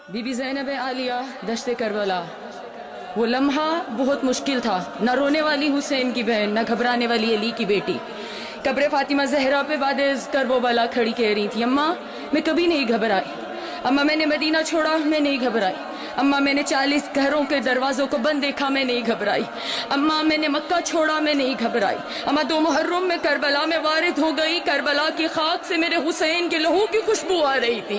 Be be زینب عالیہ دشت کربلا، وہ لمحہ بہت مشکل تھا، نہ رونے والی حسین کی بہن، نہ گھبرانے والی علی کی بیٹی۔ قبر فاطمہ زہرا پہ بعد کربلا کھڑی کہہ رہی تھی، اماں میں کبھی نہیں گھبرائی، اماں میں نے مدینہ چھوڑا میں نہیں گھبرائی، اماں میں نے 40 گھروں کے دروازوں کو بند دیکھا میں نہیں گھبرائی، اماں میں نے مکہ چھوڑا میں نہیں گھبرائی، اماں 2 محرم میں کربلا میں وارد ہو گئی، کربلا کی خاک سے میرے حسین کے لہو کی خوشبو آ رہی تھی،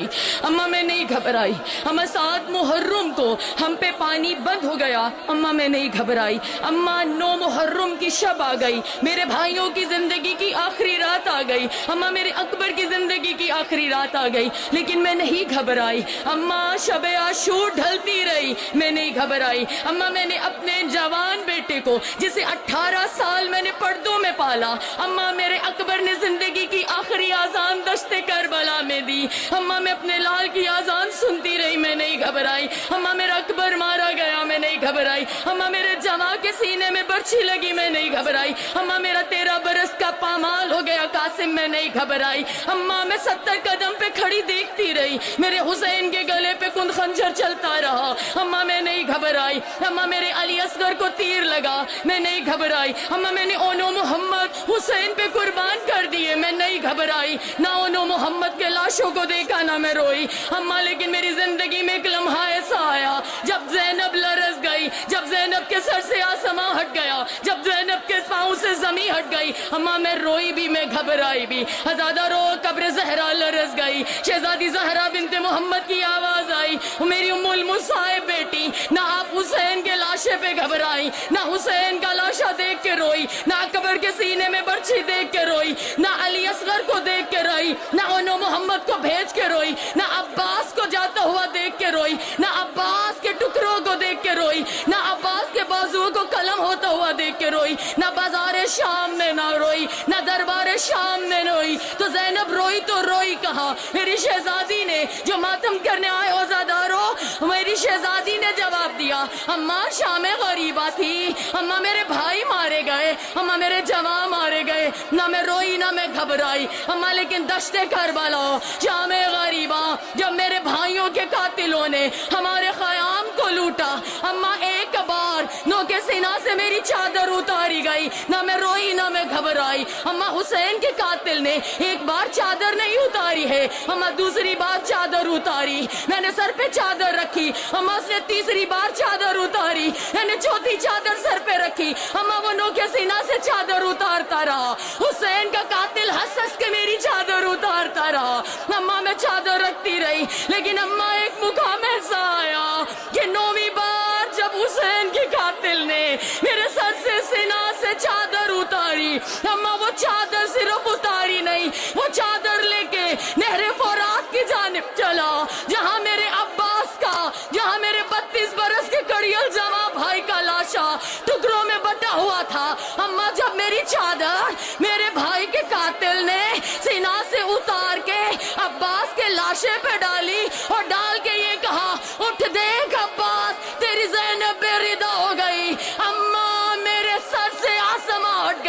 اماں میں نہیں گھبرائی، اماں 7 محرم کو ہم پہ پانی بند ہو گیا، اماں میں نہیں گھبرائی، اماں 9 محرم کی شب آ گئی، میرے بھائیوں کی زندگی کی آخری رات آ گئی، اماں میرے اکبر کی زندگی کی آخری رات آ گئی، لیکن میں نہیں گھبرائی، اماں شب عاشور ڈھلتی رہی میں نہیں گھبرائی، اماں میں نے اپنے جوان بیٹے کو جسے 18 سال میں نے پردوں میں پالا، اماں میرے اکبر نے زندگی کی آخری آذان دشت کربلا میں دی، اماں میں اپنے لال کی آذان سنتی رہی میں نہیں گھبرائی، اماں میرا اکبر مارا گیا میں نہیں گھبرائی، اماں میرے جواں کے سینے میں برچھی لگی میں نہیں گھبرائی، اماں میرا 13 برس کا پامال ہو گیا قاسم میں نہیں گھبرائی، اماں میں 70 قدم پہ کھڑی دیکھتی رہی میرے حسین کے گلے پہ کند خنجر چلتا رہا، اماں میں نہیں گھبرائی، اماں میرے علی اصغر کو تیر لگا میں نہیں گھبرائی، اماں میں نے اونو محمد حسین پہ قربان کر دیے میں نہیں گھبرائی، نہ اونو محمد کے لاشوں کو دیکھا نہ میں روئی، اماں لیکن میری زندگی میں ایک لمحہ ایسا آیا جب زینب لرز گئی، جب زینب کے سر سے آسماں ہٹ گیا، جب زینب کے پاؤں سے زمین ہٹ گئی، اماں میں روئی بھی میں گھبرائی بھی، ہزادہ رو قبر زہرا لرز گئی، شہزادی زہرا بنت محمد کی آواز آئی، میری ام المصائب بیٹی، نہ آپ حسین کے لاشے پہ گھبرائی، نہ حسین کا لاشا دیکھ کے روئی، نہ اکبر کے سینے میں برچھی دیکھ کے روئی، نہ علی اصغر کو دیکھ کے روئی، نہ اونو محمد کو بھیج کے روئی، نہ عباس کو جاتا ہوا دیکھ کے روئی، نہ عباس کے ٹکڑوں کو دیکھ کے روئی، نہ عباس کے بازو کو قلم ہوتا ہوا دیکھ کے روئی، نہ بازار شام میں نہ روئی، نہ دربار شام میں روئی، تو زینب روئی تو روئی کہاں؟ میری شہزادی نے جو ماتم کرنے آئے عزادارو، میری شہزادی نے جواب دیا، اماں شام غریبہ تھی، اماں میرے بھائی مارے گئے، اماں میرے جوان مارے گئے، نہ میں روئی نہ میں گھبرائی، اماں لیکن دشت کربلا شام غریبہ جب میرے بھائیوں کے قاتلوں نے ہمارے خیام کو لوٹا، اماں ایک بار نو کے سینہ سے میری چادر اتاری گئی، نہ میں روئی نہ میں گھبرائی، اماں حسین کے قاتل نے ایک بار چادر نہیں اتاری ہے، اماں دوسری بار چادر اتاری، میں نے سر پہ چادر رکھی، اماں اس نے تیسری بار چادر اتاری، میں نے چوتھی چادر سر پہ رکھی، اماں وہ نو کے سینہ سے چادر اتارتا رہا، حسین کا قاتل ہنس ہنس کے میری چادر اتارتا رہا، اماں میں چادر رکھتی رہی، لیکن اماں ایک مقام ایسا آیا کہ 9ویں بار جب حسین کے قاتل نے میرے سر سے سینہ سے چادر اتاری، اماں وہ چادر صرف اتاری نہیں، وہ چادر لے کے نہر فرات کی جانب چلا، جہاں میرے عباس کا، جہاں میرے 32 برس کے کڑیل جواں بھائی کا لاشا ٹکڑوں میں بٹا ہوا تھا، اماں جب میری چادر میرے بھائی کے قاتل نے سینہ سے اتار کے عباس کے لاشے پہ ڈالی اور ڈال کے یہ کہا، اٹھ دیکھ عباس تیری زینب بے ردا ہو گئی، اماں میرے سر سے آسماں ہٹ